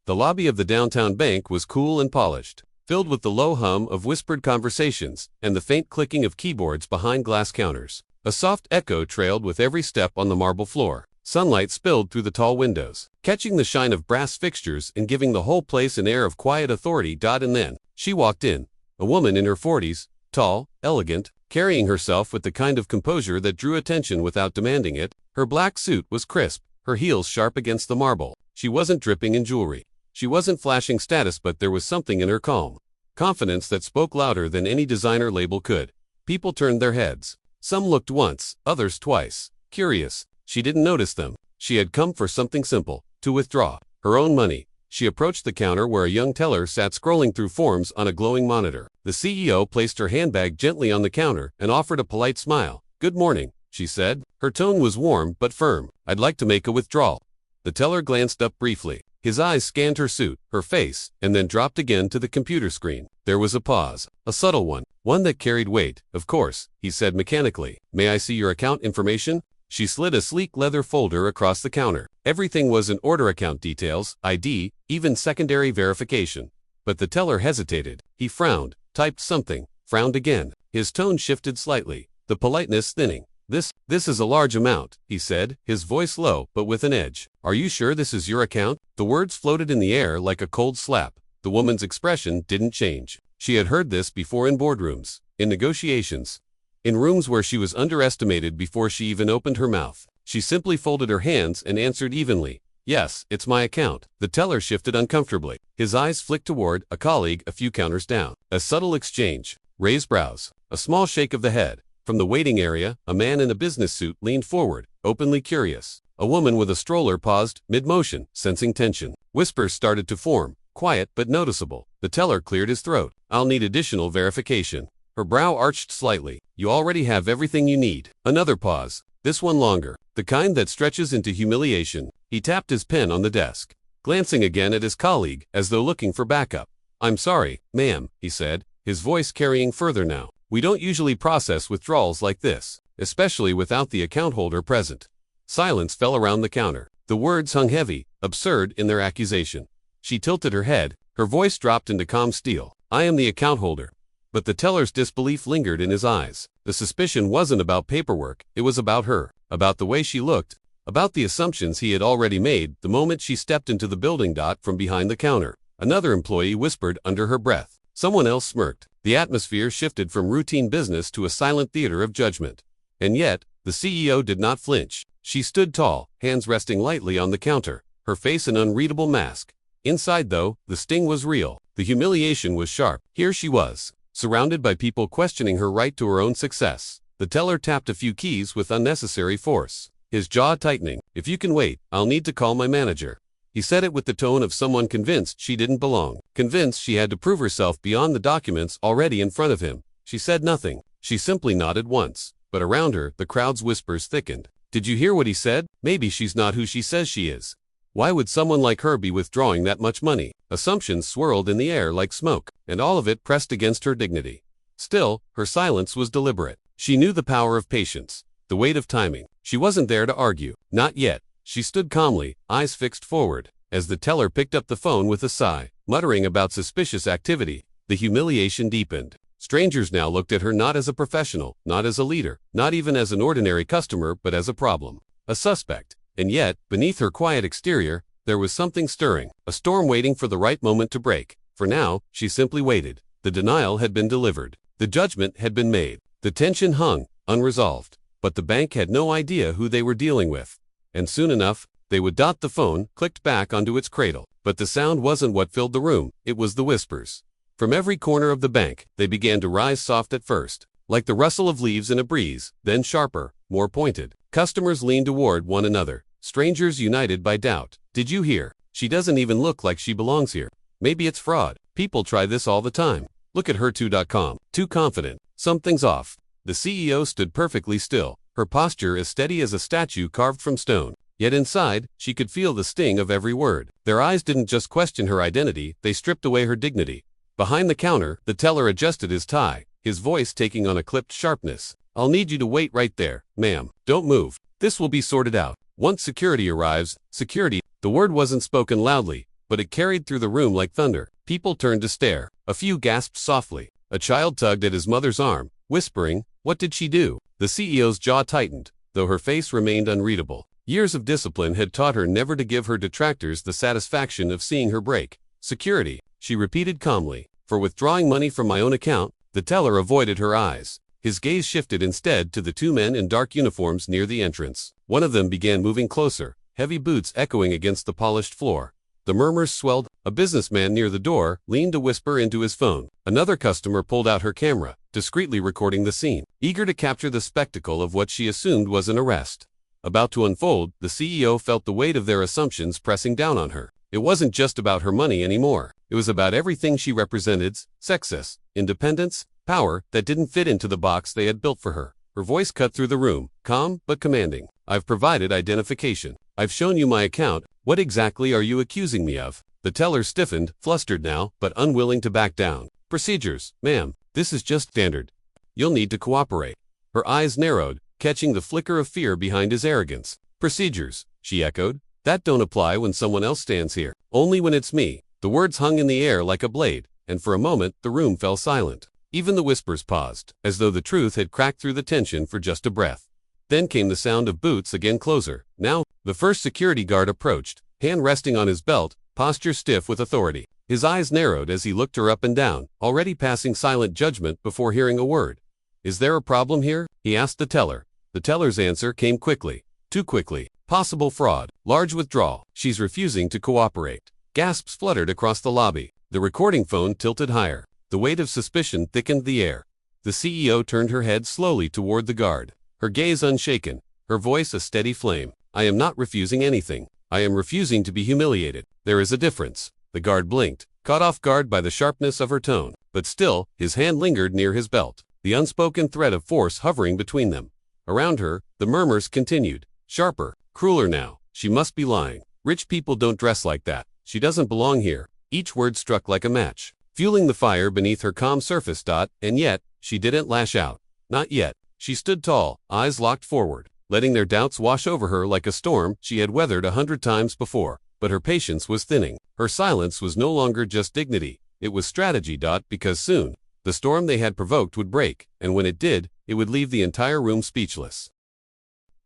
The lobby of the downtown bank was cool and polished, filled with the low hum of whispered conversations and the faint clicking of keyboards behind glass counters. A soft echo trailed with every step on the marble floor. Sunlight spilled through the tall windows, catching the shine of brass fixtures and giving the whole place an air of quiet authority. And then, she walked in, a woman in her 40s, tall, elegant, carrying herself with the kind of composure that drew attention without demanding it. Her black suit was crisp, her heels sharp against the marble. She wasn't dripping in jewelry. She wasn't flashing status, but there was something in her calm confidence that spoke louder than any designer label could. People turned their heads. Some looked once, others twice. Curious, she didn't notice them. She had come for something simple, to withdraw her own money. She approached the counter where a young teller sat scrolling through forms on a glowing monitor. The CEO placed her handbag gently on the counter and offered a polite smile. "Good morning," she said. Her tone was warm but firm. "I'd like to make a withdrawal." The teller glanced up briefly. His eyes scanned her suit, her face, and then dropped again to the computer screen. There was a pause, a subtle one that carried weight. "Of course," he said mechanically. "May I see your account information?" She slid a sleek leather folder across the counter. Everything was in order: account details, ID, even secondary verification. But the teller hesitated. He frowned, typed something, frowned again. His tone shifted slightly, the politeness thinning. This is a large amount," he said, his voice low but with an edge. "Are you sure this is your account?" The words floated in the air like a cold slap. The woman's expression didn't change. She had heard this before in boardrooms, in negotiations, in rooms where she was underestimated before she even opened her mouth. She simply folded her hands and answered evenly, "Yes, it's my account." The teller shifted uncomfortably. His eyes flicked toward a colleague a few counters down. A subtle exchange, raised brows, a small shake of the head. From the waiting area, a man in a business suit leaned forward, openly curious. A woman with a stroller paused mid-motion, sensing tension. Whispers started to form, quiet but noticeable. The teller cleared his throat. "I'll need additional verification." Her brow arched slightly. "You already have everything you need." Another pause, this one longer, the kind that stretches into humiliation. He tapped his pen on the desk, glancing again at his colleague, as though looking for backup. "I'm sorry, ma'am," he said, his voice carrying further now. "We don't usually process withdrawals like this, especially without the account holder present." Silence fell around the counter. The words hung heavy, absurd in their accusation. She tilted her head, her voice dropped into calm steel. "I am the account holder." But the teller's disbelief lingered in his eyes. The suspicion wasn't about paperwork, it was about her, about the way she looked, about the assumptions he had already made the moment she stepped into the building. From behind the counter, another employee whispered under her breath. Someone else smirked. The atmosphere shifted from routine business to a silent theater of judgment. And yet, the CEO did not flinch. She stood tall, hands resting lightly on the counter, her face an unreadable mask. Inside, though, the sting was real. The humiliation was sharp. Here she was, surrounded by people questioning her right to her own success. The teller tapped a few keys with unnecessary force, his jaw tightening. "If you can wait, I'll need to call my manager." He said it with the tone of someone convinced she didn't belong, convinced she had to prove herself beyond the documents already in front of him. She said nothing. She simply nodded once. But around her, the crowd's whispers thickened. "Did you hear what he said? Maybe she's not who she says she is. Why would someone like her be withdrawing that much money?" Assumptions swirled in the air like smoke, and all of it pressed against her dignity. Still, her silence was deliberate. She knew the power of patience, the weight of timing. She wasn't there to argue. Not yet. She stood calmly, eyes fixed forward, as the teller picked up the phone with a sigh, muttering about suspicious activity. The humiliation deepened. Strangers now looked at her not as a professional, not as a leader, not even as an ordinary customer, but as a problem, a suspect. And yet, beneath her quiet exterior, there was something stirring, a storm waiting for the right moment to break. For now, she simply waited. The denial had been delivered. The judgment had been made. The tension hung, unresolved. But the bank had no idea who they were dealing with. And soon enough, they would. The phone clicked back onto its cradle. But the sound wasn't what filled the room, it was the whispers. From every corner of the bank, they began to rise, soft at first, like the rustle of leaves in a breeze, then sharper, more pointed. Customers leaned toward one another, strangers united by doubt. "Did you hear? She doesn't even look like she belongs here. Maybe it's fraud. People try this all the time. Look at her too.com. Too confident. Something's off." The CEO stood perfectly still, her posture as steady as a statue carved from stone. Yet inside, she could feel the sting of every word. Their eyes didn't just question her identity, they stripped away her dignity. Behind the counter, the teller adjusted his tie, his voice taking on a clipped sharpness. "I'll need you to wait right there, ma'am. Don't move. This will be sorted out. Once security arrives." Security. The word wasn't spoken loudly, but it carried through the room like thunder. People turned to stare. A few gasped softly. A child tugged at his mother's arm, whispering, "What did she do?" The CEO's jaw tightened, though her face remained unreadable. Years of discipline had taught her never to give her detractors the satisfaction of seeing her break. "Security," she repeated calmly. "For withdrawing money from my own account." The teller avoided her eyes. His gaze shifted instead to the two men in dark uniforms near the entrance. One of them began moving closer, heavy boots echoing against the polished floor. The murmurs swelled. A businessman near the door leaned to whisper into his phone. Another customer pulled out her camera, discreetly recording the scene, eager to capture the spectacle of what she assumed was an arrest. About to unfold, the CEO felt the weight of their assumptions pressing down on her. It wasn't just about her money anymore. It was about everything she represented: success, independence, power that didn't fit into the box they had built for her. Her voice cut through the room, calm but commanding. "I've provided identification. I've shown you my account. What exactly are you accusing me of?" The teller stiffened, flustered now, but unwilling to back down. "Procedures, ma'am. This is just standard. You'll need to cooperate." Her eyes narrowed, catching the flicker of fear behind his arrogance. "Procedures," she echoed. "That don't apply when someone else stands here. Only when it's me." The words hung in the air like a blade, and for a moment the room fell silent. Even the whispers paused, as though the truth had cracked through the tension for just a breath. Then came the sound of boots again closer. Now, the first security guard approached, hand resting on his belt, posture stiff with authority. His eyes narrowed as he looked her up and down, already passing silent judgment before hearing a word. "Is there a problem here?" he asked the teller. The teller's answer came quickly. Too quickly. "Possible fraud. Large withdrawal. She's refusing to cooperate." Gasps fluttered across the lobby. The recording phone tilted higher. The weight of suspicion thickened the air. The CEO turned her head slowly toward the guard, her gaze unshaken, her voice a steady flame. "I am not refusing anything. I am refusing to be humiliated. There is a difference." The guard blinked, caught off guard by the sharpness of her tone, but still, his hand lingered near his belt, the unspoken threat of force hovering between them. Around her, the murmurs continued, sharper, crueler now. "She must be lying. Rich people don't dress like that. She doesn't belong here." Each word struck like a match, fueling the fire beneath her calm surface. And yet, she didn't lash out. Not yet. She stood tall, eyes locked forward, letting their doubts wash over her like a storm she had weathered 100 times before. But her patience was thinning. Her silence was no longer just dignity. It was strategy. Because soon, the storm they had provoked would break, and when it did, it would leave the entire room speechless.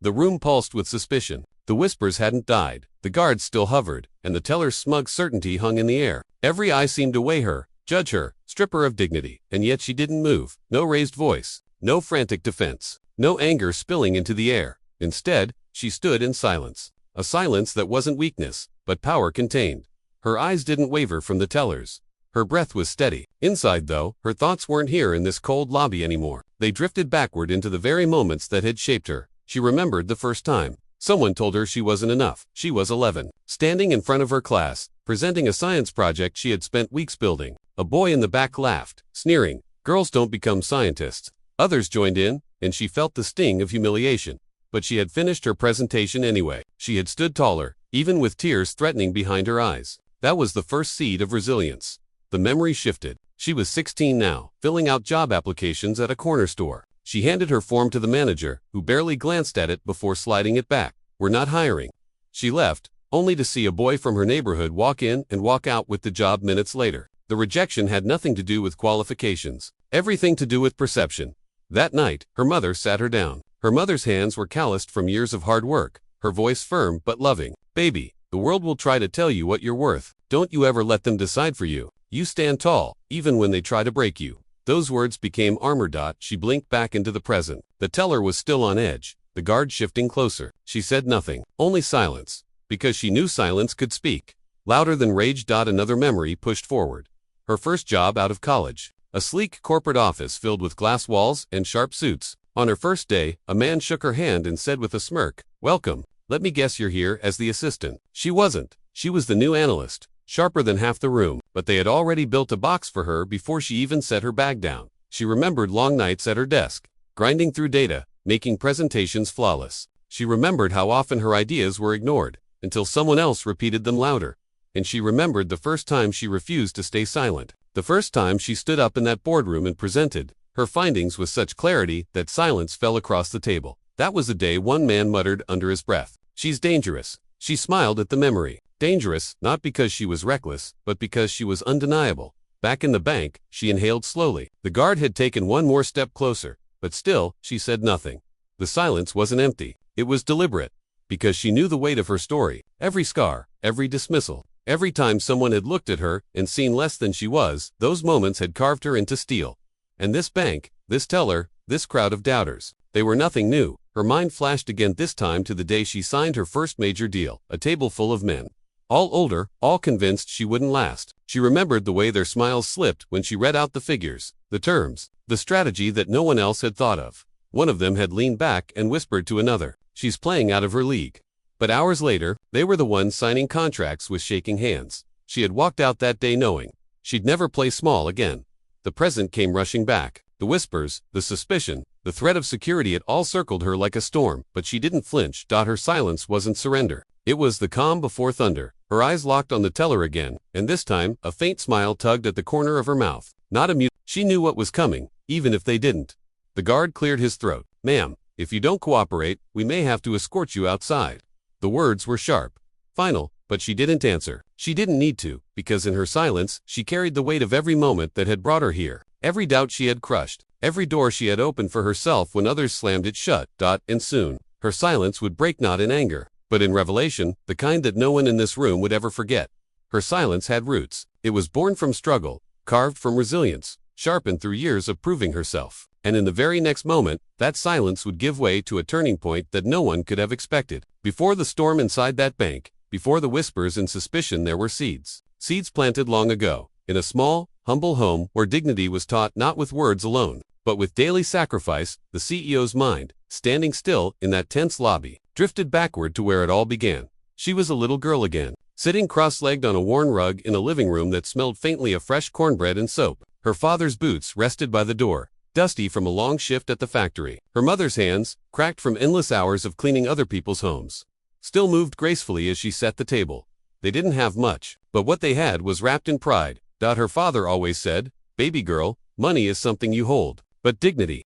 The room pulsed with suspicion. The whispers hadn't died. The guards still hovered, and the teller's smug certainty hung in the air. Every eye seemed to weigh her, judge her, strip her of dignity, and yet she didn't move. No raised voice, no frantic defense, no anger spilling into the air. Instead, she stood in silence. A silence that wasn't weakness, but power contained. Her eyes didn't waver from the teller's. Her breath was steady. Inside, though, her thoughts weren't here in this cold lobby anymore. They drifted backward into the very moments that had shaped her. She remembered the first time someone told her she wasn't enough. She was 11, standing in front of her class, presenting a science project she had spent weeks building. A boy in the back laughed, sneering, "Girls don't become scientists." Others joined in, and she felt the sting of humiliation. But she had finished her presentation anyway. She had stood taller, even with tears threatening behind her eyes. That was the first seed of resilience. The memory shifted. She was 16 now, filling out job applications at a corner store. She handed her form to the manager, who barely glanced at it before sliding it back. "We're not hiring." She left, only to see a boy from her neighborhood walk in and walk out with the job minutes later. The rejection had nothing to do with qualifications, everything to do with perception. That night, her mother sat her down. Her mother's hands were calloused from years of hard work, her voice firm but loving. "Baby, the world will try to tell you what you're worth. Don't you ever let them decide for you. You stand tall, even when they try to break you." Those words became armor. She blinked back into the present. The teller was still on edge, the guard shifting closer. She said nothing, only silence, because she knew silence could speak. Louder than rage. Another memory pushed forward. Her first job out of college. A sleek corporate office filled with glass walls and sharp suits. On her first day, a man shook her hand and said with a smirk, "Welcome. Let me guess you're here as the assistant." She wasn't. She was the new analyst, sharper than half the room, but they had already built a box for her before she even set her bag down. She remembered long nights at her desk, grinding through data, making presentations flawless. She remembered how often her ideas were ignored, until someone else repeated them louder. And she remembered the first time she refused to stay silent. The first time she stood up in that boardroom and presented her findings with such clarity that silence fell across the table. That was the day one man muttered under his breath, "She's dangerous." She smiled at the memory. Dangerous, not because she was reckless, but because she was undeniable. Back in the bank, she inhaled slowly. The guard had taken one more step closer, but still, she said nothing. The silence wasn't empty. It was deliberate, because she knew the weight of her story. Every scar, every dismissal, every time someone had looked at her and seen less than she was, those moments had carved her into steel. And this bank, this teller, this crowd of doubters, they were nothing new. Her mind flashed again, this time to the day she signed her first major deal, a table full of men. All older, all convinced she wouldn't last. She remembered the way their smiles slipped when she read out the figures, the terms, the strategy that no one else had thought of. One of them had leaned back and whispered to another, "She's playing out of her league." But hours later, they were the ones signing contracts with shaking hands. She had walked out that day knowing she'd never play small again. The present came rushing back. The whispers, the suspicion, the threat of security, it all circled her like a storm, but she didn't flinch. Her silence wasn't surrender. It was the calm before thunder. Her eyes locked on the teller again, and this time, a faint smile tugged at the corner of her mouth. Not amused. She knew what was coming, even if they didn't. The guard cleared his throat. "Ma'am, if you don't cooperate, we may have to escort you outside." The words were sharp, final, but she didn't answer. She didn't need to, because in her silence, she carried the weight of every moment that had brought her here. Every doubt she had crushed, every door she had opened for herself when others slammed it shut. And soon, her silence would break, not in anger, but in revelation, the kind that no one in this room would ever forget. Her silence had roots. It was born from struggle, carved from resilience, sharpened through years of proving herself. And in the very next moment, that silence would give way to a turning point that no one could have expected. Before the storm inside that bank, before the whispers and suspicion, there were seeds. Seeds planted long ago, in a small, humble home where dignity was taught not with words alone, but with daily sacrifice. The CEO's mind, standing still in that tense lobby, drifted backward to where it all began. She was a little girl again, sitting cross-legged on a worn rug in a living room that smelled faintly of fresh cornbread and soap. Her father's boots rested by the door, dusty from a long shift at the factory. Her mother's hands, cracked from endless hours of cleaning other people's homes, still moved gracefully as she set the table. They didn't have much, but what they had was wrapped in pride. Her father always said, "Baby girl, money is something you hold, but dignity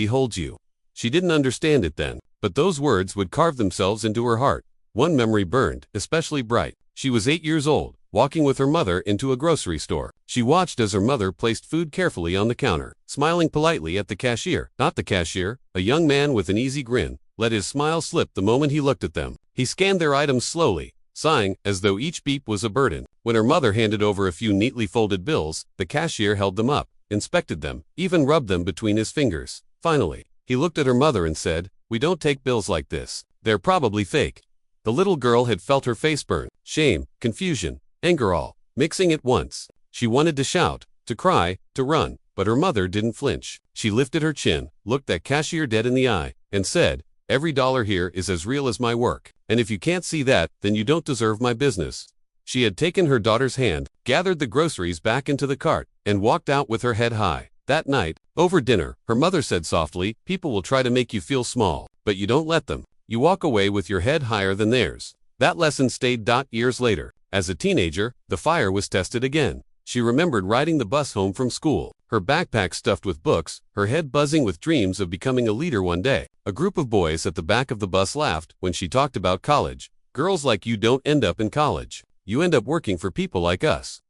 holds you." She didn't understand it then, but those words would carve themselves into her heart. One memory burned, especially bright. She was 8 years old, walking with her mother into a grocery store. She watched as her mother placed food carefully on the counter, smiling politely at the cashier. Not the cashier, a young man with an easy grin, let his smile slip the moment he looked at them. He scanned their items slowly, sighing as though each beep was a burden. When her mother handed over a few neatly folded bills, the cashier held them up, inspected them, even rubbed them between his fingers. Finally, he looked at her mother and said, "We don't take bills like this. They're probably fake." The little girl had felt her face burn, shame, confusion, anger all mixing at once. She wanted to shout, to cry, to run, but her mother didn't flinch. She lifted her chin, looked that cashier dead in the eye, and said, "Every dollar here is as real as my work, and if you can't see that, then you don't deserve my business." She had taken her daughter's hand, gathered the groceries back into the cart, and walked out with her head high. That night, over dinner, her mother said softly, "People will try to make you feel small, but you don't let them. You walk away with your head higher than theirs." That lesson stayed. Years later, as a teenager, the fire was tested again. She remembered riding the bus home from school, her backpack stuffed with books, her head buzzing with dreams of becoming a leader one day. A group of boys at the back of the bus laughed when she talked about college. "Girls like you don't end up in college. You end up working for people like us."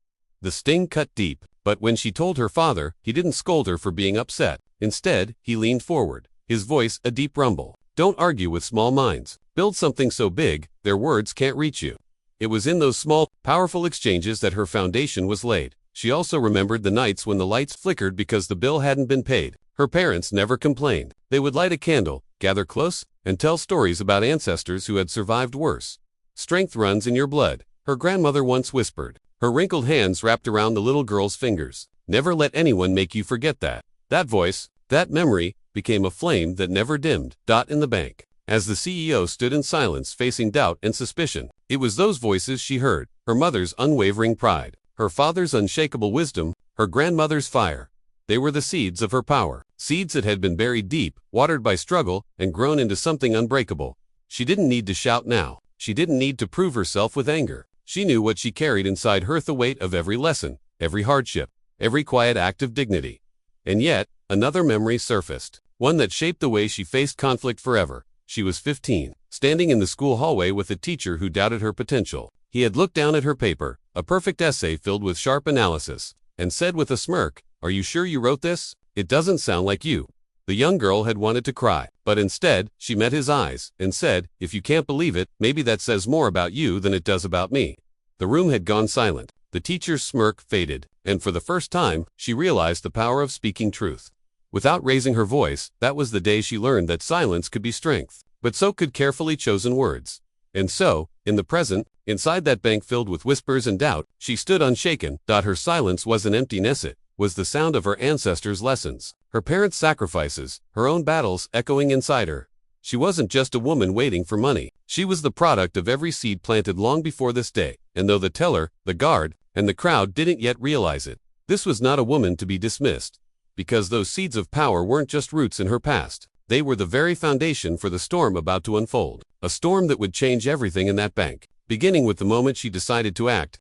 The sting cut deep, but when she told her father, he didn't scold her for being upset. Instead, he leaned forward, his voice a deep rumble. "Don't argue with small minds. Build something so big, their words can't reach you." It was in those small, powerful exchanges that her foundation was laid. She also remembered the nights when the lights flickered because the bill hadn't been paid. Her parents never complained. They would light a candle, gather close, and tell stories about ancestors who had survived worse. "Strength runs in your blood," her grandmother once whispered, her wrinkled hands wrapped around the little girl's fingers. "Never let anyone make you forget that." That voice, that memory, became a flame that never dimmed. In the bank, as the CEO stood in silence facing doubt and suspicion, it was those voices she heard, her mother's unwavering pride, her father's unshakable wisdom, her grandmother's fire. They were the seeds of her power, seeds that had been buried deep, watered by struggle, and grown into something unbreakable. She didn't need to shout now. She didn't need to prove herself with anger. She knew what she carried inside her, the weight of every lesson, every hardship, every quiet act of dignity. And yet, another memory surfaced, one that shaped the way she faced conflict forever. She was 15, standing in the school hallway with a teacher who doubted her potential. He had looked down at her paper, a perfect essay filled with sharp analysis, and said with a smirk, "Are you sure you wrote this? It doesn't sound like you." The young girl had wanted to cry, but instead, she met his eyes and said, "If you can't believe it, maybe that says more about you than it does about me." The room had gone silent. The teacher's smirk faded, and for the first time, she realized the power of speaking truth. Without raising her voice, that was the day she learned that silence could be strength, but so could carefully chosen words. And so, in the present, inside that bank filled with whispers and doubt, she stood unshaken. Her silence wasn't emptiness, it was the sound of her ancestors' lessons, her parents' sacrifices, her own battles echoing inside her. She wasn't just a woman waiting for money. She was the product of every seed planted long before this day, and though the teller, the guard, and the crowd didn't yet realize it, this was not a woman to be dismissed. Because those seeds of power weren't just roots in her past. They were the very foundation for the storm about to unfold. A storm that would change everything in that bank, beginning with the moment she decided to act.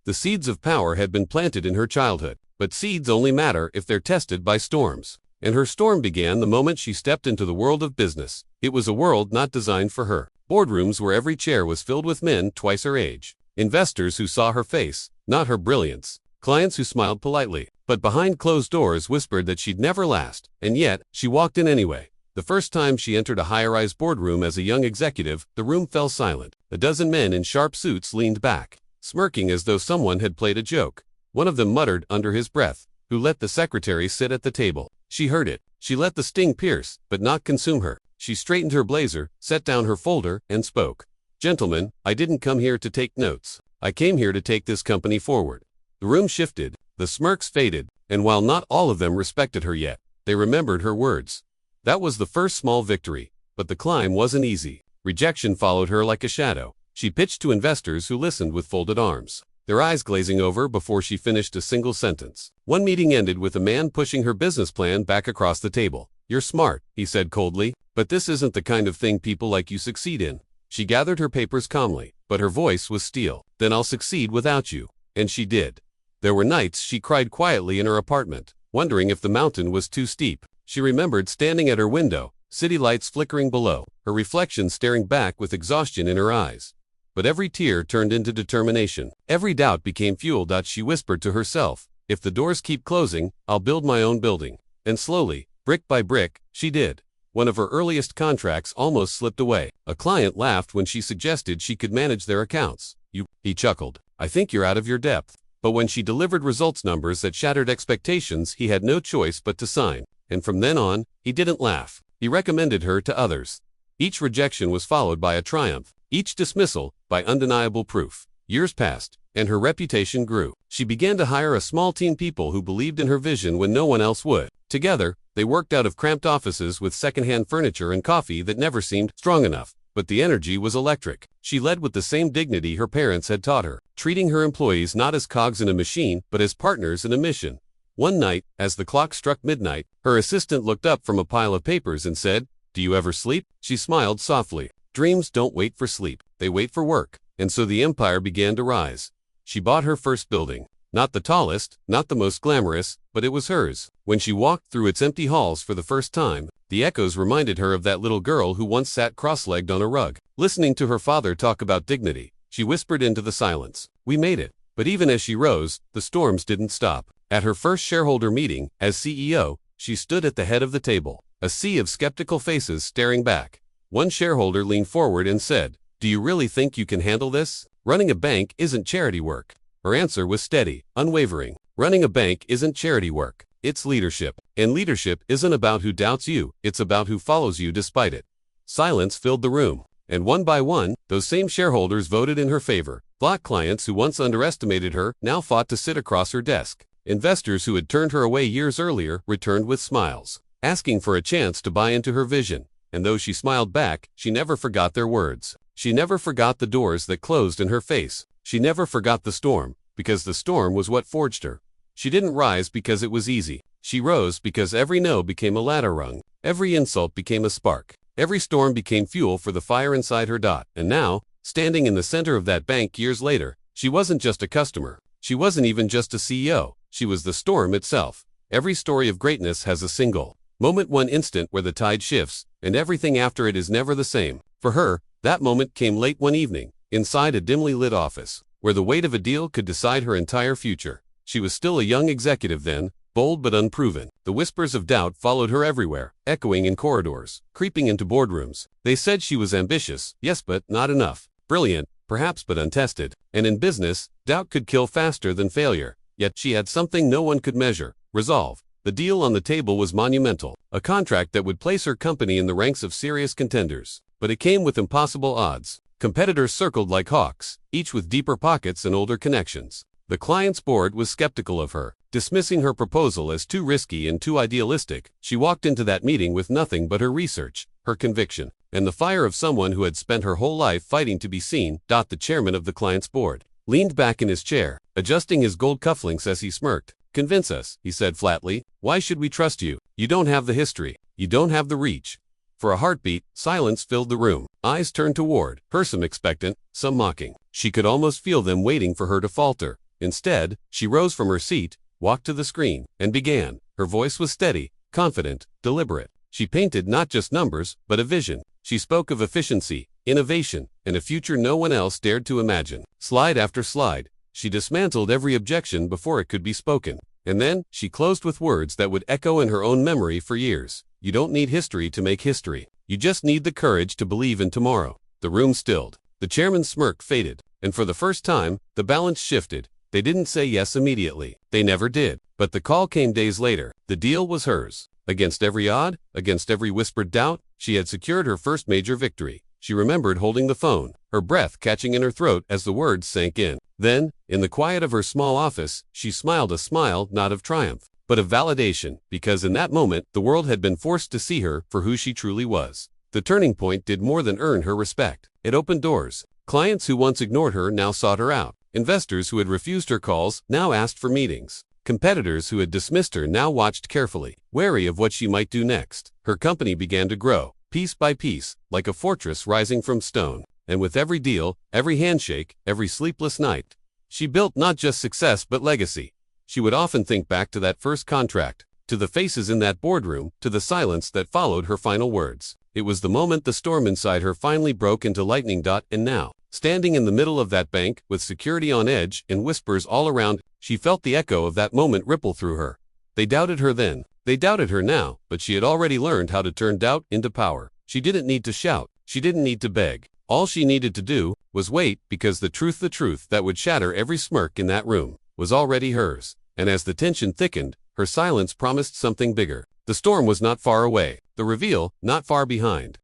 The seeds of power had been planted in her childhood, but seeds only matter if they're tested by storms. And her storm began the moment she stepped into the world of business. It was a world not designed for her. Boardrooms where every chair was filled with men twice her age. Investors who saw her face, not her brilliance. Clients who smiled politely, but behind closed doors whispered that she'd never last. And yet, she walked in anyway. The first time she entered a high-rise boardroom as a young executive, the room fell silent. A dozen men in sharp suits leaned back, smirking as though someone had played a joke. One of them muttered under his breath, "Who let the secretary sit at the table?" She heard it. She let the sting pierce, but not consume her. She straightened her blazer, set down her folder, and spoke. "Gentlemen, I didn't come here to take notes. I came here to take this company forward." The room shifted, the smirks faded, and while not all of them respected her yet, they remembered her words. That was the first small victory, but the climb wasn't easy. Rejection followed her like a shadow. She pitched to investors who listened with folded arms, their eyes glazing over before she finished a single sentence. One meeting ended with a man pushing her business plan back across the table. "You're smart," he said coldly, "but this isn't the kind of thing people like you succeed in." She gathered her papers calmly, but her voice was steel. "Then I'll succeed without you." And she did. There were nights she cried quietly in her apartment, wondering if the mountain was too steep. She remembered standing at her window, city lights flickering below, her reflection staring back with exhaustion in her eyes. But every tear turned into determination. Every doubt became fuel. She whispered to herself, "If the doors keep closing, I'll build my own building." And slowly, brick by brick, she did. One of her earliest contracts almost slipped away. A client laughed when she suggested she could manage their accounts. He chuckled. "I think you're out of your depth." But when she delivered results numbers that shattered expectations, he had no choice but to sign. And from then on, he didn't laugh. He recommended her to others. Each rejection was followed by a triumph, each dismissal by undeniable proof. Years passed, and her reputation grew. She began to hire a small team, people who believed in her vision when no one else would. Together, they worked out of cramped offices with secondhand furniture and coffee that never seemed strong enough. But the energy was electric. She led with the same dignity her parents had taught her, treating her employees not as cogs in a machine, but as partners in a mission. One night, as the clock struck midnight, her assistant looked up from a pile of papers and said, "Do you ever sleep?" She smiled softly. Dreams don't wait for sleep. They wait for work. And so the empire began to rise. She bought her first building. Not the tallest, not the most glamorous, but it was hers. When she walked through its empty halls for the first time, the echoes reminded her of that little girl who once sat cross-legged on a rug. Listening to her father talk about dignity, she whispered into the silence, "We made it." But even as she rose, the storms didn't stop. At her first shareholder meeting, as CEO, she stood at the head of the table, a sea of skeptical faces staring back. One shareholder leaned forward and said, "Do you really think you can handle this? Running a bank isn't charity work." Her answer was steady, unwavering. Running a bank isn't charity work. It's leadership. And leadership isn't about who doubts you, it's about who follows you despite it. Silence filled the room. And one by one, those same shareholders voted in her favor. Block clients who once underestimated her now fought to sit across her desk. Investors who had turned her away years earlier returned with smiles, asking for a chance to buy into her vision. And though she smiled back, she never forgot their words. She never forgot the doors that closed in her face. She never forgot the storm, because the storm was what forged her. She didn't rise because it was easy. She rose because every no became a ladder rung. Every insult became a spark. Every storm became fuel for the fire inside her. And now, standing in the center of that bank years later, she wasn't just a customer. She wasn't even just a CEO. She was the storm itself. Every story of greatness has a single moment, one instant where the tide shifts, and everything after it is never the same. For her, that moment came late one evening, inside a dimly lit office, where the weight of a deal could decide her entire future. She was still a young executive then, bold but unproven. The whispers of doubt followed her everywhere, echoing in corridors, creeping into boardrooms. They said she was ambitious, yes but not enough. Brilliant, perhaps but untested. And in business, doubt could kill faster than failure. Yet she had something no one could measure: resolve. The deal on the table was monumental, a contract that would place her company in the ranks of serious contenders. But it came with impossible odds. Competitors circled like hawks, each with deeper pockets and older connections. The client's board was skeptical of her, dismissing her proposal as too risky and too idealistic. She walked into that meeting with nothing but her research, her conviction, and the fire of someone who had spent her whole life fighting to be seen. The chairman of the client's board leaned back in his chair, adjusting his gold cufflinks as he smirked. "Convince us," he said flatly. "Why should we trust you? You don't have the history. You don't have the reach." For a heartbeat, silence filled the room. Eyes turned toward her, some expectant, some mocking. She could almost feel them waiting for her to falter. Instead, she rose from her seat, walked to the screen, and began. Her voice was steady, confident, deliberate. She painted not just numbers, but a vision. She spoke of efficiency, innovation, and a future no one else dared to imagine. Slide after slide, she dismantled every objection before it could be spoken. And then, she closed with words that would echo in her own memory for years. "You don't need history to make history. You just need the courage to believe in tomorrow." The room stilled. The chairman's smirk faded, and for the first time, the balance shifted. They didn't say yes immediately. They never did. But the call came days later. The deal was hers. Against every odd, against every whispered doubt, she had secured her first major victory. She remembered holding the phone, her breath catching in her throat as the words sank in. Then, in the quiet of her small office, she smiled a smile not of triumph, but of validation, because in that moment, the world had been forced to see her for who she truly was. The turning point did more than earn her respect. It opened doors. Clients who once ignored her now sought her out. Investors who had refused her calls now asked for meetings. Competitors who had dismissed her now watched carefully, wary of what she might do next. Her company began to grow, piece by piece, like a fortress rising from stone. And with every deal, every handshake, every sleepless night, she built not just success but legacy. She would often think back to that first contract, to the faces in that boardroom, to the silence that followed her final words. It was the moment the storm inside her finally broke into lightning. And now, standing in the middle of that bank, with security on edge and whispers all around, she felt the echo of that moment ripple through her. They doubted her then. They doubted her now, but she had already learned how to turn doubt into power. She didn't need to shout. She didn't need to beg. All she needed to do was wait, because the truth that would shatter every smirk in that room, was already hers. And as the tension thickened, her silence promised something bigger. The storm was not far away, the reveal not far behind.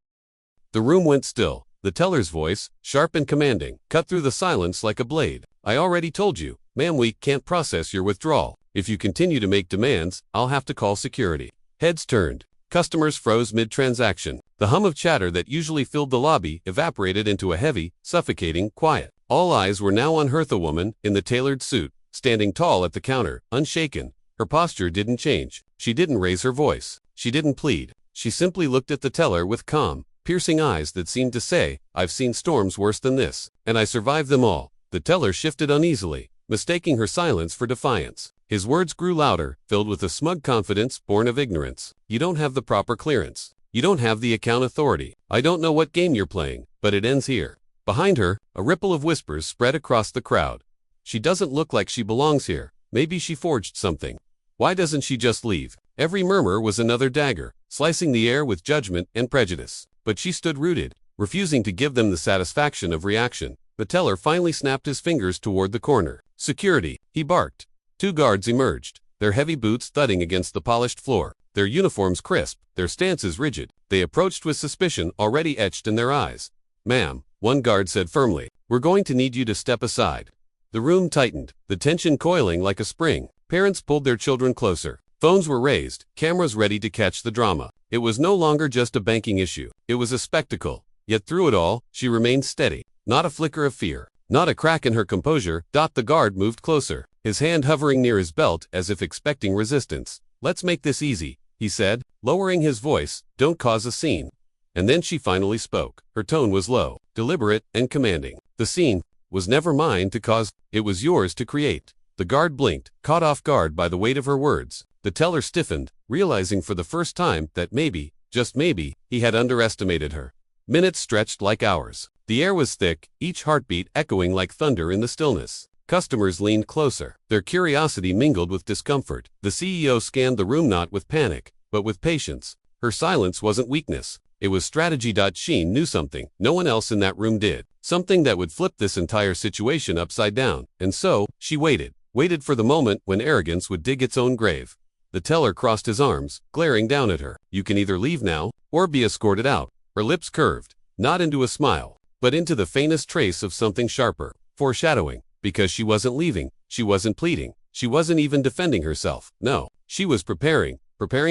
The room went still. The teller's voice, sharp and commanding, cut through the silence like a blade. "I already told you, ma'am, we can't process your withdrawal. If you continue to make demands, I'll have to call security." Heads turned. Customers froze mid-transaction. The hum of chatter that usually filled the lobby evaporated into a heavy, suffocating quiet. All eyes were now on her, the woman in the tailored suit, standing tall at the counter, unshaken. Her posture didn't change. She didn't raise her voice. She didn't plead. She simply looked at the teller with calm, piercing eyes that seemed to say, "I've seen storms worse than this, and I survived them all." The teller shifted uneasily, mistaking her silence for defiance. His words grew louder, filled with a smug confidence born of ignorance. "You don't have the proper clearance. You don't have the account authority. I don't know what game you're playing, but it ends here." Behind her, a ripple of whispers spread across the crowd. "She doesn't look like she belongs here. Maybe she forged something. Why doesn't she just leave?" Every murmur was another dagger, slicing the air with judgment and prejudice. But she stood rooted, refusing to give them the satisfaction of reaction. The teller finally snapped his fingers toward the corner. "Security," he barked. 2 guards emerged, their heavy boots thudding against the polished floor, their uniforms crisp, their stances rigid. They approached with suspicion already etched in their eyes. "Ma'am," one guard said firmly, "we're going to need you to step aside." The room tightened, the tension coiling like a spring. Parents pulled their children closer. Phones were raised, cameras ready to catch the drama. It was no longer just a banking issue. It was a spectacle. Yet through it all, she remained steady. Not a flicker of fear. Not a crack in her composure. The guard moved closer, his hand hovering near his belt as if expecting resistance. "Let's make this easy," he said, lowering his voice. "Don't cause a scene." And then she finally spoke. Her tone was low, deliberate, and commanding. "The scene was never mine to cause. It was yours to create." The guard blinked, caught off guard by the weight of her words. The teller stiffened, realizing for the first time that maybe, just maybe, he had underestimated her. Minutes stretched like hours. The air was thick, each heartbeat echoing like thunder in the stillness. Customers leaned closer. Their curiosity mingled with discomfort. The CEO scanned the room not with panic, but with patience. Her silence wasn't weakness. It was strategy. She knew something no one else in that room did. Something that would flip this entire situation upside down. And so, she waited. Waited for the moment when arrogance would dig its own grave. The teller crossed his arms, glaring down at her. You can either leave now, or be escorted out. Her lips curved, not into a smile, but into the faintest trace of something sharper. Foreshadowing. Because she wasn't leaving, she wasn't pleading, she wasn't even defending herself. No, she was preparing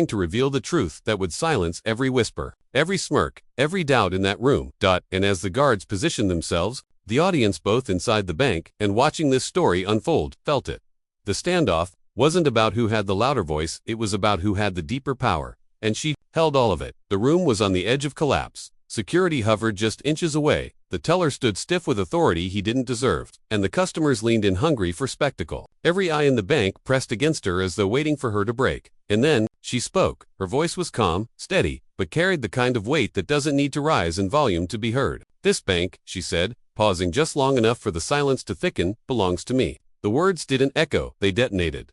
to reveal the truth that would silence every whisper, every smirk, every doubt in that room. And as the guards positioned themselves, the audience both inside the bank and watching this story unfold felt it. The standoff wasn't about who had the louder voice, it was about who had the deeper power. And she held all of it. The room was on the edge of collapse. Security hovered just inches away. The teller stood stiff with authority he didn't deserve, and the customers leaned in hungry for spectacle. Every eye in the bank pressed against her as though waiting for her to break. And then, she spoke. Her voice was calm, steady, but carried the kind of weight that doesn't need to rise in volume to be heard. This bank, she said, pausing just long enough for the silence to thicken, belongs to me. The words didn't echo, they detonated.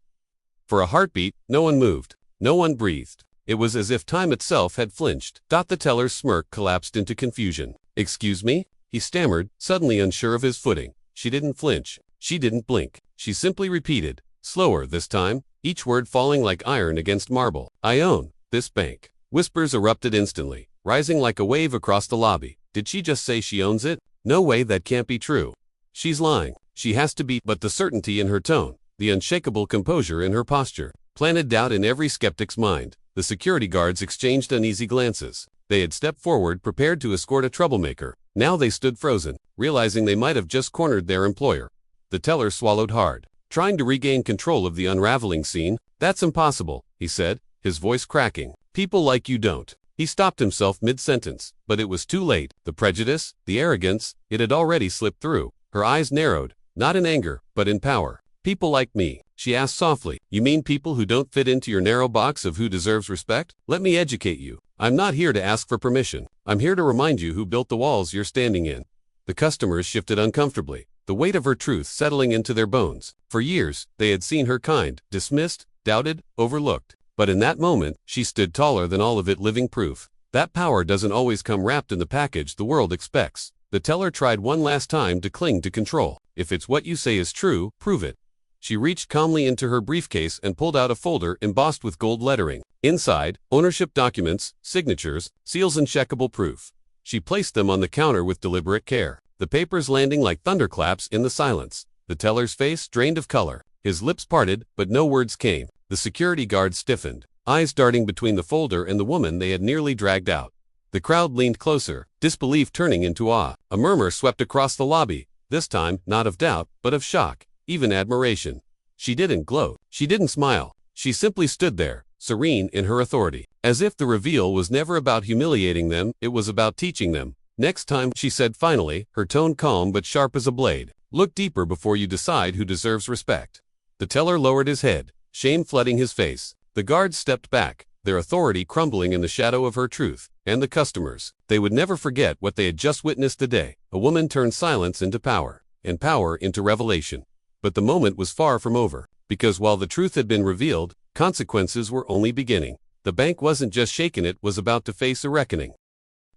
For a heartbeat, no one moved. No one breathed. It was as if time itself had flinched. The teller's smirk collapsed into confusion. Excuse me? He stammered, suddenly unsure of his footing. She didn't flinch. She didn't blink. She simply repeated, slower this time, each word falling like iron against marble. I own this bank. Whispers erupted instantly, rising like a wave across the lobby. Did she just say she owns it? No way, that can't be true. She's lying. She has to be. But the certainty in her tone, the unshakable composure in her posture, planted doubt in every skeptic's mind. The security guards exchanged uneasy glances. They had stepped forward, prepared to escort a troublemaker. Now they stood frozen, realizing they might have just cornered their employer. The teller swallowed hard, trying to regain control of the unraveling scene. That's impossible, he said, his voice cracking. People like you don't. He stopped himself mid-sentence, but it was too late. The prejudice, the arrogance, it had already slipped through. Her eyes narrowed, not in anger, but in power. People like me, she asked softly. You mean people who don't fit into your narrow box of who deserves respect? Let me educate you. I'm not here to ask for permission. I'm here to remind you who built the walls you're standing in. The customers shifted uncomfortably, the weight of her truth settling into their bones. For years, they had seen her kind, dismissed, doubted, overlooked. But in that moment, she stood taller than all of it, living proof. That power doesn't always come wrapped in the package the world expects. The teller tried one last time to cling to control. If it's what you say is true, prove it. She reached calmly into her briefcase and pulled out a folder embossed with gold lettering. Inside, ownership documents, signatures, seals, and checkable proof. She placed them on the counter with deliberate care, the papers landing like thunderclaps in the silence. The teller's face drained of color. His lips parted, but no words came. The security guard stiffened, eyes darting between the folder and the woman they had nearly dragged out. The crowd leaned closer, disbelief turning into awe. A murmur swept across the lobby, this time not of doubt, but of shock, even admiration. She didn't gloat. She didn't smile. She simply stood there, serene in her authority. As if the reveal was never about humiliating them, it was about teaching them. Next time, she said finally, her tone calm but sharp as a blade, look deeper before you decide who deserves respect. The teller lowered his head, shame flooding his face. The guards stepped back, their authority crumbling in the shadow of her truth. And the customers, they would never forget what they had just witnessed the day. A woman turned silence into power, and power into revelation. But the moment was far from over, because while the truth had been revealed, consequences were only beginning. The bank wasn't just shaken, it was about to face a reckoning.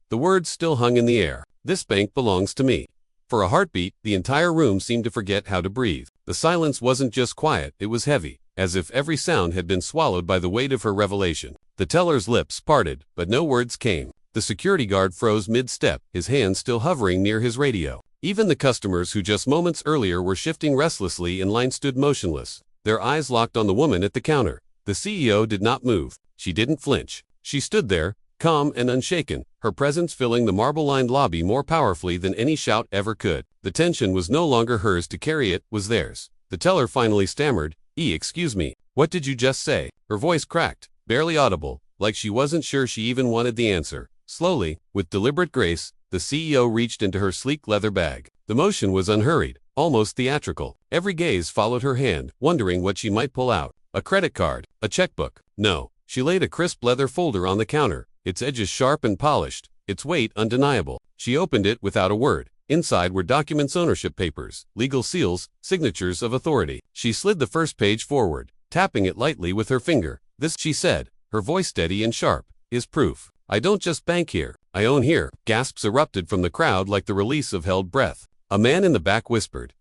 The words still hung in the air. This bank belongs to me. For a heartbeat, the entire room seemed to forget how to breathe. The silence wasn't just quiet, it was heavy, as if every sound had been swallowed by the weight of her revelation. The teller's lips parted, but no words came. The security guard froze mid-step, his hand still hovering near his radio. Even the customers who just moments earlier were shifting restlessly in line stood motionless, their eyes locked on the woman at the counter. The CEO did not move. She didn't flinch. She stood there, calm and unshaken, her presence filling the marble-lined lobby more powerfully than any shout ever could. The tension was no longer hers to carry, it was theirs. The teller finally stammered, Excuse me, what did you just say?" Her voice cracked, barely audible, like she wasn't sure she even wanted the answer. Slowly, with deliberate grace, the CEO reached into her sleek leather bag. The motion was unhurried, almost theatrical. Every gaze followed her hand, wondering what she might pull out. A credit card, a checkbook. No. She laid a crisp leather folder on the counter, its edges sharp and polished, its weight undeniable. She opened it without a word, Inside were documents, ownership papers, legal seals, signatures of authority. She slid the first page forward, tapping it lightly with her finger. "This," she said, her voice steady and sharp, "is proof. I don't just bank here, I own here." Gasps erupted from the crowd like the release of held breath. A man in the back whispered,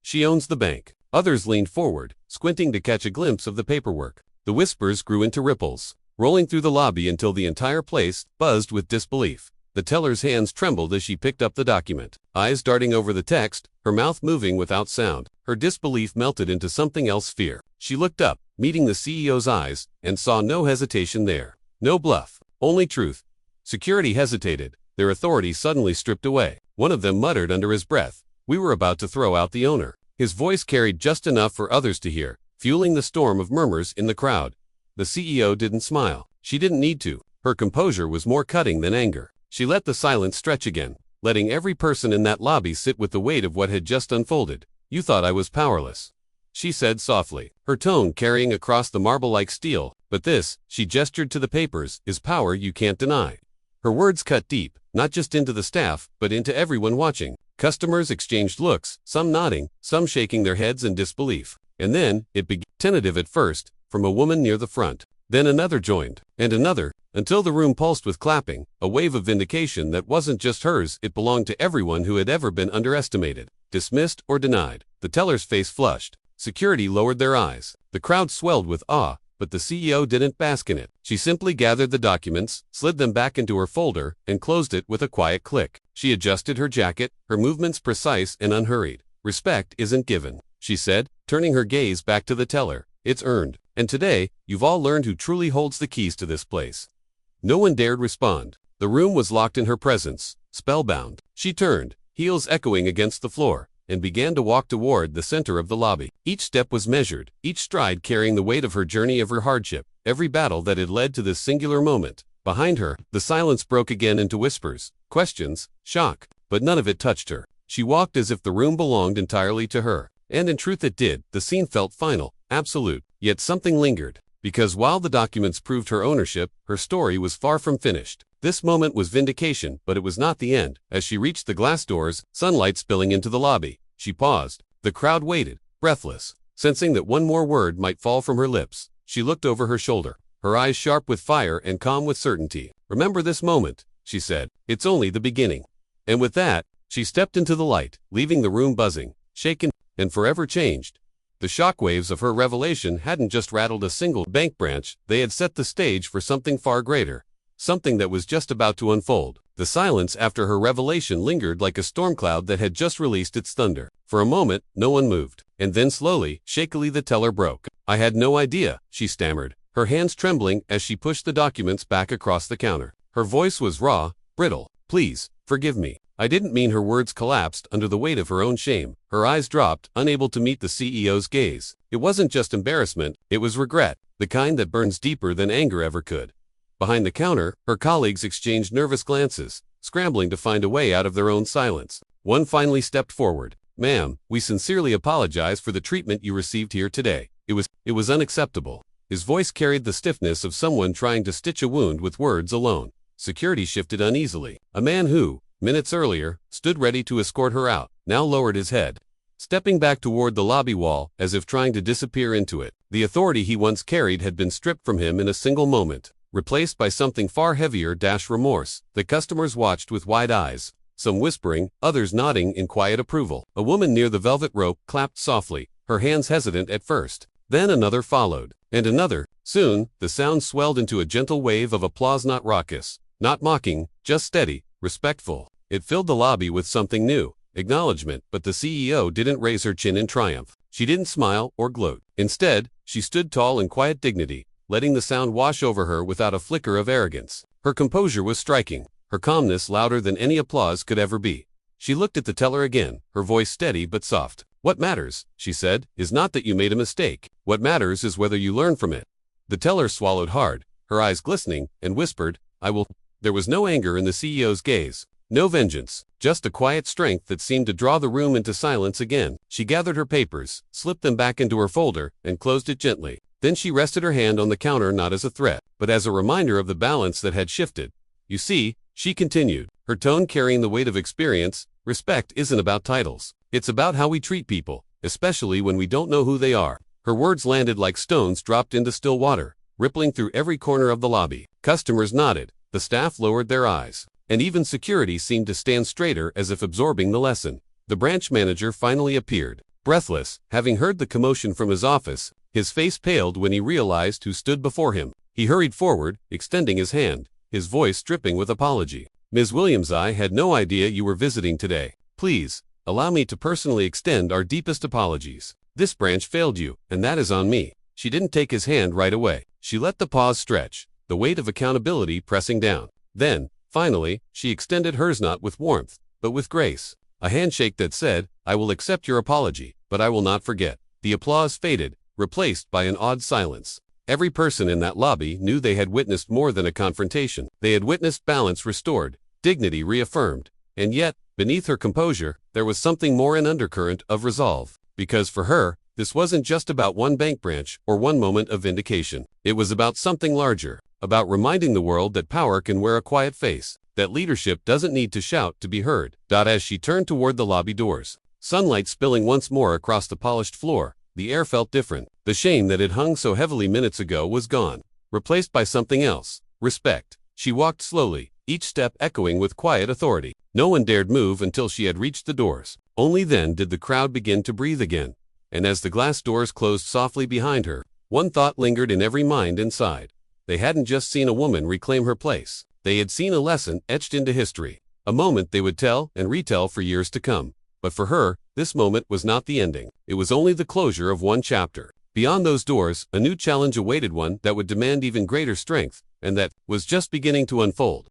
She owns the bank." Others leaned forward, squinting to catch a glimpse of the paperwork. The whispers grew into ripples, rolling through the lobby until the entire place buzzed with disbelief. The teller's hands trembled as she picked up the document, eyes darting over the text, her mouth moving without sound. Her disbelief melted into something else, fear. She looked up, meeting the CEO's eyes, and saw no hesitation there. No bluff, only truth. Security hesitated, their authority suddenly stripped away. One of them muttered under his breath, "We were about to throw out the owner." His voice carried just enough for others to hear, fueling the storm of murmurs in the crowd. The CEO didn't smile. She didn't need to. Her composure was more cutting than anger. She let the silence stretch again, letting every person in that lobby sit with the weight of what had just unfolded. "You thought I was powerless," she said softly, her tone carrying across the marble-like steel. "But this," she gestured to the papers, "is power you can't deny." Her words cut deep, not just into the staff, but into everyone watching. Customers exchanged looks, some nodding, some shaking their heads in disbelief. And then, it began, tentative at first, from a woman near the front. Then another joined, and another, until the room pulsed with clapping, a wave of vindication that wasn't just hers, it belonged to everyone who had ever been underestimated, dismissed, or denied. The teller's face flushed. Security lowered their eyes. The crowd swelled with awe, but the CEO didn't bask in it. She simply gathered the documents, slid them back into her folder, and closed it with a quiet click. She adjusted her jacket, her movements precise and unhurried. "Respect isn't given," she said, turning her gaze back to the teller. "It's earned. And today, you've all learned who truly holds the keys to this place." No one dared respond. The room was locked in her presence, spellbound. She turned, heels echoing against the floor, and began to walk toward the center of the lobby. Each step was measured, each stride carrying the weight of her journey, of her hardship, every battle that had led to this singular moment. Behind her, the silence broke again into whispers, questions, shock, but none of it touched her. She walked as if the room belonged entirely to her. And in truth it did. The scene felt final, absolute, yet something lingered. Because while the documents proved her ownership, her story was far from finished. This moment was vindication, but it was not the end. As she reached the glass doors, sunlight spilling into the lobby, she paused. The crowd waited, breathless, sensing that one more word might fall from her lips. She looked over her shoulder, her eyes sharp with fire and calm with certainty. "Remember this moment," she said. "It's only the beginning." And with that, she stepped into the light, leaving the room buzzing, shaken, and forever changed. The shockwaves of her revelation hadn't just rattled a single bank branch, they had set the stage for something far greater, something that was just about to unfold. The silence after her revelation lingered like a storm cloud that had just released its thunder. For a moment, no one moved, and then slowly, shakily the teller broke. "I had no idea," she stammered, her hands trembling as she pushed the documents back across the counter. Her voice was raw, brittle. "Please, forgive me. I didn't mean." Her words collapsed under the weight of her own shame. Her eyes dropped, unable to meet the CEO's gaze. It wasn't just embarrassment, it was regret, the kind that burns deeper than anger ever could. Behind the counter, her colleagues exchanged nervous glances, scrambling to find a way out of their own silence. One finally stepped forward. "Ma'am, we sincerely apologize for the treatment you received here today. It was unacceptable." His voice carried the stiffness of someone trying to stitch a wound with words alone. Security shifted uneasily. A man who, minutes earlier, stood ready to escort her out, now lowered his head, stepping back toward the lobby wall as if trying to disappear into it. The authority he once carried had been stripped from him in a single moment, replaced by something far heavier, remorse. The customers watched with wide eyes, some whispering, others nodding in quiet approval. A woman near the velvet rope clapped softly, her hands hesitant at first. Then another followed, and another. Soon, the sound swelled into a gentle wave of applause, not raucous, not mocking, just steady, respectful. It filled the lobby with something new, acknowledgement, but the CEO didn't raise her chin in triumph. She didn't smile or gloat. Instead, she stood tall in quiet dignity, letting the sound wash over her without a flicker of arrogance. Her composure was striking, her calmness louder than any applause could ever be. She looked at the teller again, her voice steady but soft. "What matters," she said, "is not that you made a mistake. What matters is whether you learn from it." The teller swallowed hard, her eyes glistening, and whispered, "I will." There was no anger in the CEO's gaze, no vengeance, just a quiet strength that seemed to draw the room into silence again. She gathered her papers, slipped them back into her folder, and closed it gently. Then she rested her hand on the counter, not as a threat, but as a reminder of the balance that had shifted. "You see," she continued, her tone carrying the weight of experience, Respect isn't about titles. It's about how we treat people, especially when we don't know who they are. Her words landed like stones dropped into still water, rippling through every corner of the lobby. Customers nodded, the staff lowered their eyes, and even security seemed to stand straighter as if absorbing the lesson. The branch manager finally appeared. Breathless, having heard the commotion from his office, his face paled when he realized who stood before him. He hurried forward, extending his hand, his voice dripping with apology. "Ms. Williams, I had no idea you were visiting today. Please, allow me to personally extend our deepest apologies. This branch failed you, and that is on me." She didn't take his hand right away. She let the pause stretch, the weight of accountability pressing down. Then, finally, she extended hers not with warmth, but with grace. A handshake that said, "I will accept your apology, but I will not forget." The applause faded, replaced by an awed silence. Every person in that lobby knew they had witnessed more than a confrontation. They had witnessed balance restored, dignity reaffirmed, and yet, beneath her composure, there was something more, an undercurrent of resolve. Because for her, this wasn't just about one bank branch or one moment of vindication. It was about something larger, about reminding the world that power can wear a quiet face, that leadership doesn't need to shout to be heard. As she turned toward the lobby doors, sunlight spilling once more across the polished floor, the air felt different. The shame that had hung so heavily minutes ago was gone, replaced by something else: respect. She walked slowly, each step echoing with quiet authority. No one dared move until she had reached the doors. Only then did the crowd begin to breathe again. And as the glass doors closed softly behind her, one thought lingered in every mind inside. They hadn't just seen a woman reclaim her place. They had seen a lesson etched into history, a moment they would tell and retell for years to come. But for her, this moment was not the ending. It was only the closure of one chapter. Beyond those doors, a new challenge awaited, one that would demand even greater strength, and that was just beginning to unfold.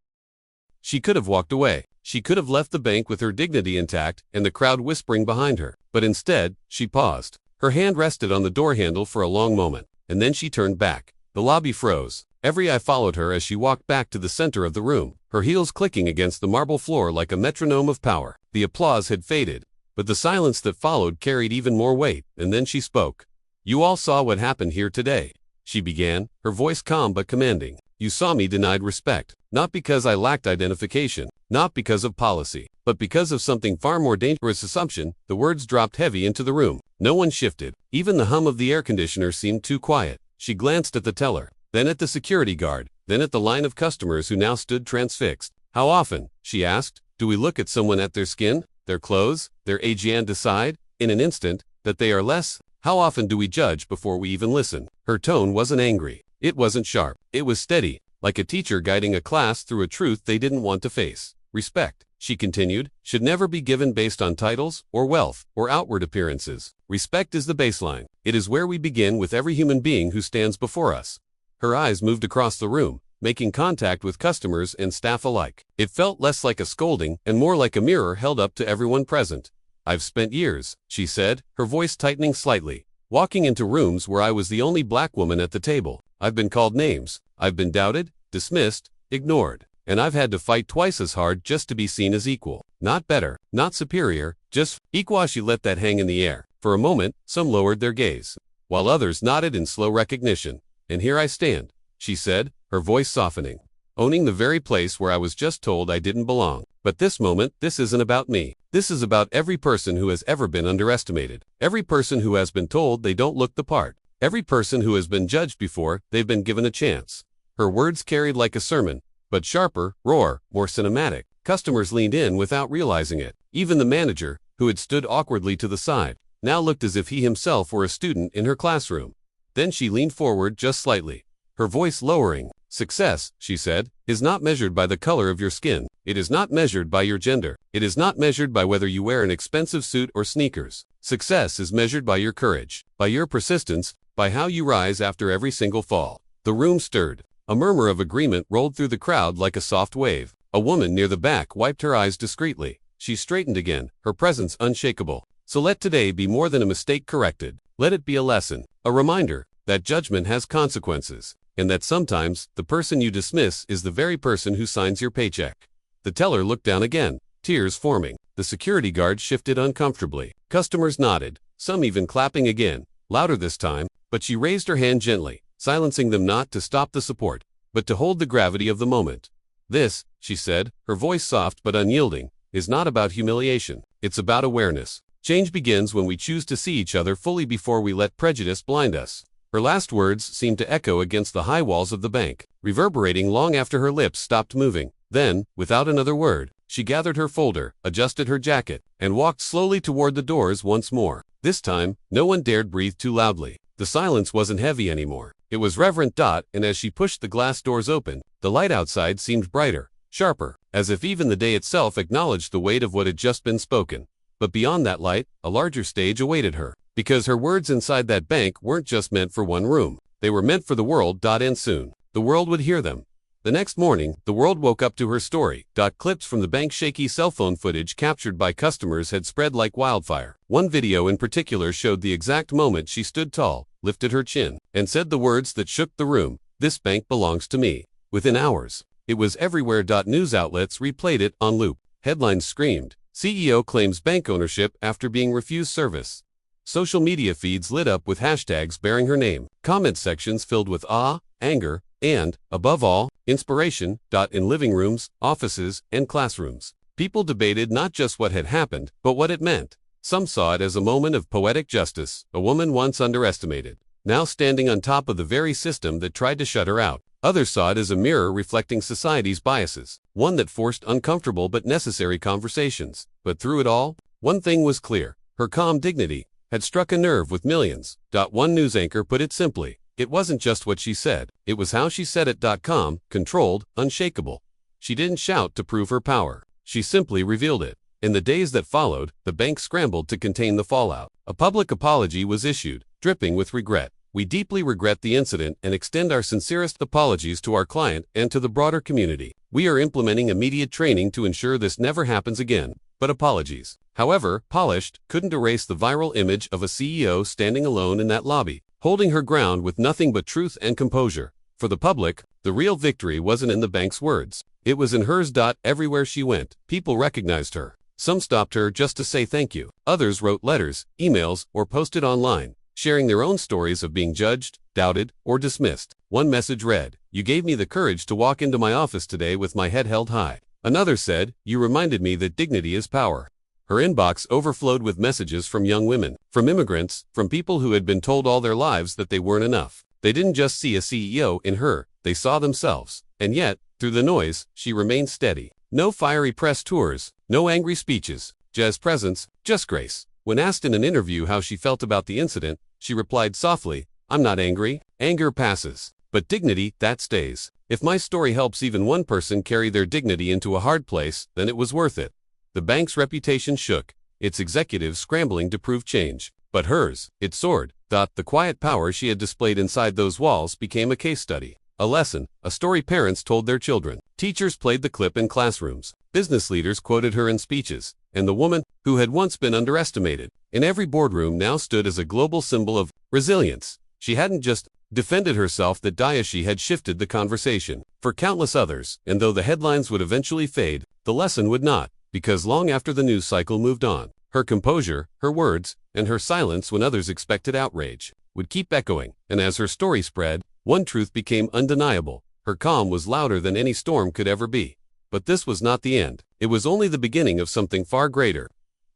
She could have walked away. She could have left the bank with her dignity intact and the crowd whispering behind her. But instead, she paused. Her hand rested on the door handle for a long moment, and then she turned back. The lobby froze. Every eye followed her as she walked back to the center of the room, her heels clicking against the marble floor like a metronome of power. The applause had faded, but the silence that followed carried even more weight, and then she spoke. "You all saw what happened here today," she began, her voice calm but commanding. "You saw me denied respect, not because I lacked identification, not because of policy, but because of something far more dangerous: assumption." The words dropped heavy into the room. No one shifted. Even the hum of the air conditioner seemed too quiet. She glanced at the teller, then at the security guard, then at the line of customers who now stood transfixed. "How often," she asked, "do we look at someone at their skin, their clothes, their age, and decide, in an instant, that they are less? How often do we judge before we even listen?" Her tone wasn't angry. It wasn't sharp. It was steady, like a teacher guiding a class through a truth they didn't want to face. "Respect," she continued, "should never be given based on titles, or wealth, or outward appearances. Respect is the baseline. It is where we begin with every human being who stands before us." Her eyes moved across the room, making contact with customers and staff alike. It felt less like a scolding and more like a mirror held up to everyone present. "I've spent years," she said, her voice tightening slightly, "walking into rooms where I was the only black woman at the table. I've been called names. I've been doubted, dismissed, ignored. And I've had to fight twice as hard just to be seen as equal. Not better, not superior, just equal." She let that hang in the air. For a moment, some lowered their gaze, while others nodded in slow recognition. "And here I stand," she said, her voice softening, "owning the very place where I was just told I didn't belong. But this moment, this isn't about me. This is about every person who has ever been underestimated. Every person who has been told they don't look the part. Every person who has been judged before they've been given a chance." Her words carried like a sermon, but sharper, raw, more cinematic. Customers leaned in without realizing it. Even the manager, who had stood awkwardly to the side, now looked as if he himself were a student in her classroom. Then she leaned forward just slightly, her voice lowering. "Success," she said, "is not measured by the color of your skin. It is not measured by your gender. It is not measured by whether you wear an expensive suit or sneakers. Success is measured by your courage, by your persistence, by how you rise after every single fall." The room stirred. A murmur of agreement rolled through the crowd like a soft wave. A woman near the back wiped her eyes discreetly. She straightened again, her presence unshakable. "So let today be more than a mistake corrected. Let it be a lesson, a reminder that judgment has consequences, and that sometimes the person you dismiss is the very person who signs your paycheck." The teller looked down again, tears forming. The security guard shifted uncomfortably. Customers nodded, some even clapping again, louder this time, but she raised her hand gently, silencing them, not to stop the support, but to hold the gravity of the moment. "This," she said, her voice soft but unyielding, is not about humiliation. It's about awareness. Change begins when we choose to see each other fully before we let prejudice blind us. Her last words seemed to echo against the high walls of the bank, reverberating long after her lips stopped moving. Then, without another word, she gathered her folder, adjusted her jacket, and walked slowly toward the doors once more. This time, no one dared breathe too loudly. The silence wasn't heavy anymore. It was reverent. And as she pushed the glass doors open, the light outside seemed brighter, sharper, as if even the day itself acknowledged the weight of what had just been spoken. But beyond that light, a larger stage awaited her. Because her words inside that bank weren't just meant for one room. They were meant for the world. And soon, the world would hear them. The next morning, the world woke up to her story. Clips from the bank's shaky cell phone footage captured by customers had spread like wildfire. One video in particular showed the exact moment she stood tall, lifted her chin, and said the words that shook the room, "This bank belongs to me." Within hours, it was everywhere. News outlets replayed it on loop. Headlines screamed, "CEO claims bank ownership after being refused service." Social media feeds lit up with hashtags bearing her name. Comment sections filled with awe, anger, and, above all, inspiration. In living rooms, offices, and classrooms, people debated not just what had happened, but what it meant. Some saw it as a moment of poetic justice, a woman once underestimated, now standing on top of the very system that tried to shut her out. Others saw it as a mirror reflecting society's biases, one that forced uncomfortable but necessary conversations. But through it all, one thing was clear: her calm dignity had struck a nerve with millions. One news anchor put it simply: it wasn't just what she said, it was how she said it. Calm, controlled, unshakable. She didn't shout to prove her power. She simply revealed it. In the days that followed, the bank scrambled to contain the fallout. A public apology was issued, dripping with regret. "We deeply regret the incident and extend our sincerest apologies to our client and to the broader community. We are implementing immediate training to ensure this never happens again." But apologies, however polished, couldn't erase the viral image of a CEO standing alone in that lobby, holding her ground with nothing but truth and composure. For the public, the real victory wasn't in the bank's words. It was in hers. Everywhere she went, people recognized her. Some stopped her just to say thank you. Others wrote letters, emails, or posted online, sharing their own stories of being judged, doubted, or dismissed. One message read, "You gave me the courage to walk into my office today with my head held high." Another said, "You reminded me that dignity is power." Her inbox overflowed with messages from young women, from immigrants, from people who had been told all their lives that they weren't enough. They didn't just see a CEO in her, they saw themselves. And yet, through the noise, she remained steady. No fiery press tours, no angry speeches, just presence, just grace. When asked in an interview how she felt about the incident, she replied softly, "I'm not angry. Anger passes. But dignity, that stays. If my story helps even one person carry their dignity into a hard place, then it was worth it." The bank's reputation shook, its executives scrambling to prove change. But hers, it soared. The quiet power she had displayed inside those walls became a case study, a lesson, a story parents told their children. Teachers played the clip in classrooms. Business leaders quoted her in speeches. And the woman, who had once been underestimated, in every boardroom now stood as a global symbol of resilience. She hadn't just defended herself, she had shifted the conversation for countless others. And though the headlines would eventually fade, the lesson would not, because long after the news cycle moved on, her composure, her words, and her silence when others expected outrage would keep echoing. And as her story spread, one truth became undeniable: her calm was louder than any storm could ever be. But this was not the end. It was only the beginning of something far greater.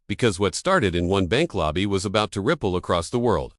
Because what started in one bank lobby was about to ripple across the world.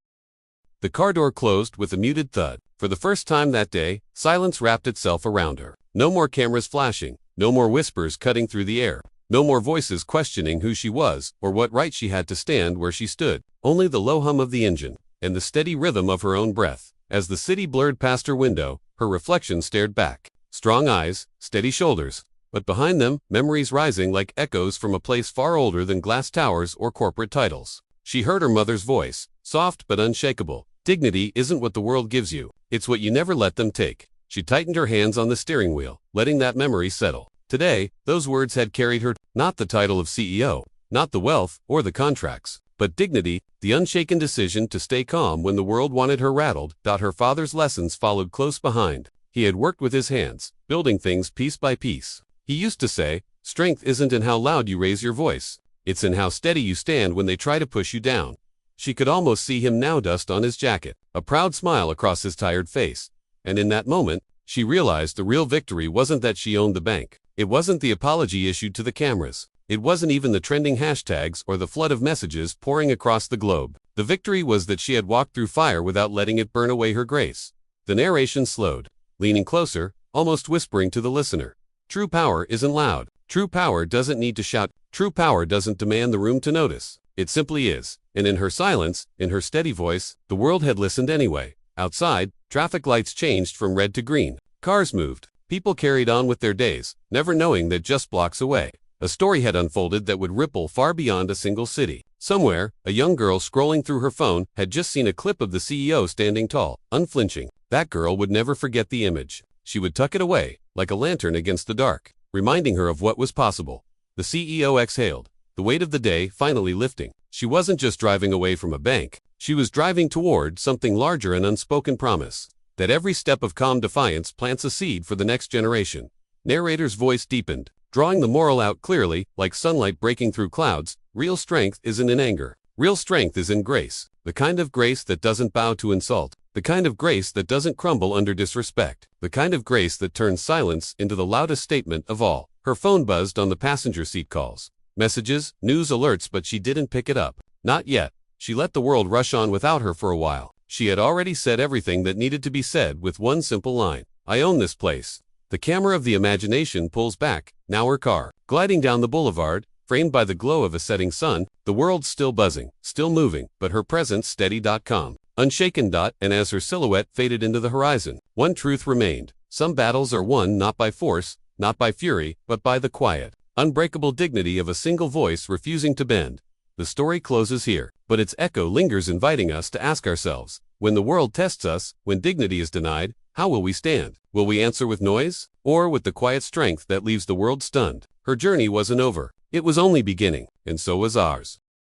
The car door closed with a muted thud. For the first time that day, silence wrapped itself around her. No more cameras flashing, no more whispers cutting through the air, no more voices questioning who she was or what right she had to stand where she stood. Only the low hum of the engine and the steady rhythm of her own breath. As the city blurred past her window, her reflection stared back. Strong eyes, steady shoulders, but behind them, memories rising like echoes from a place far older than glass towers or corporate titles. She heard her mother's voice, soft but unshakable. "Dignity isn't what the world gives you, it's what you never let them take." She tightened her hands on the steering wheel, letting that memory settle. Today, those words had carried her, not the title of CEO, not the wealth or the contracts, but dignity, the unshaken decision to stay calm when the world wanted her rattled. Her father's lessons followed close behind. He had worked with his hands, building things piece by piece. He used to say, "Strength isn't in how loud you raise your voice, it's in how steady you stand when they try to push you down." She could almost see him now, dust on his jacket, a proud smile across his tired face. And in that moment, she realized the real victory wasn't that she owned the bank. It wasn't the apology issued to the cameras. It wasn't even the trending hashtags or the flood of messages pouring across the globe. The victory was that she had walked through fire without letting it burn away her grace. The narration slowed, leaning closer, almost whispering to the listener. True power isn't loud. True power doesn't need to shout. True power doesn't demand the room to notice. It simply is. And in her silence, in her steady voice, the world had listened anyway. Outside, traffic lights changed from red to green. Cars moved. People carried on with their days, never knowing that just blocks away, a story had unfolded that would ripple far beyond a single city. Somewhere, a young girl scrolling through her phone had just seen a clip of the CEO standing tall, unflinching. That girl would never forget the image. She would tuck it away, like a lantern against the dark, reminding her of what was possible. The CEO exhaled, the weight of the day finally lifting. She wasn't just driving away from a bank. She was driving toward something larger, an unspoken promise that every step of calm defiance plants a seed for the next generation. Narrator's voice deepened, drawing the moral out clearly, like sunlight breaking through clouds. Real strength isn't in anger. Real strength is in grace. The kind of grace that doesn't bow to insult. The kind of grace that doesn't crumble under disrespect. The kind of grace that turns silence into the loudest statement of all. Her phone buzzed on the passenger seat calls. Messages, news alerts, but she didn't pick it up. Not yet. She let the world rush on without her for a while. She had already said everything that needed to be said with one simple line. I own this place. The camera of the imagination pulls back, now her car, gliding down the boulevard, framed by the glow of a setting sun, the world's still buzzing, still moving, but her presence steady. Calm, unshaken. And as her silhouette faded into the horizon, one truth remained. Some battles are won not by force, not by fury, but by the quiet, unbreakable dignity of a single voice refusing to bend. The story closes here, but its echo lingers, inviting us to ask ourselves, when the world tests us, when dignity is denied, how will we stand? Will we answer with noise, or with the quiet strength that leaves the world stunned? Her journey wasn't over. It was only beginning, and so was ours.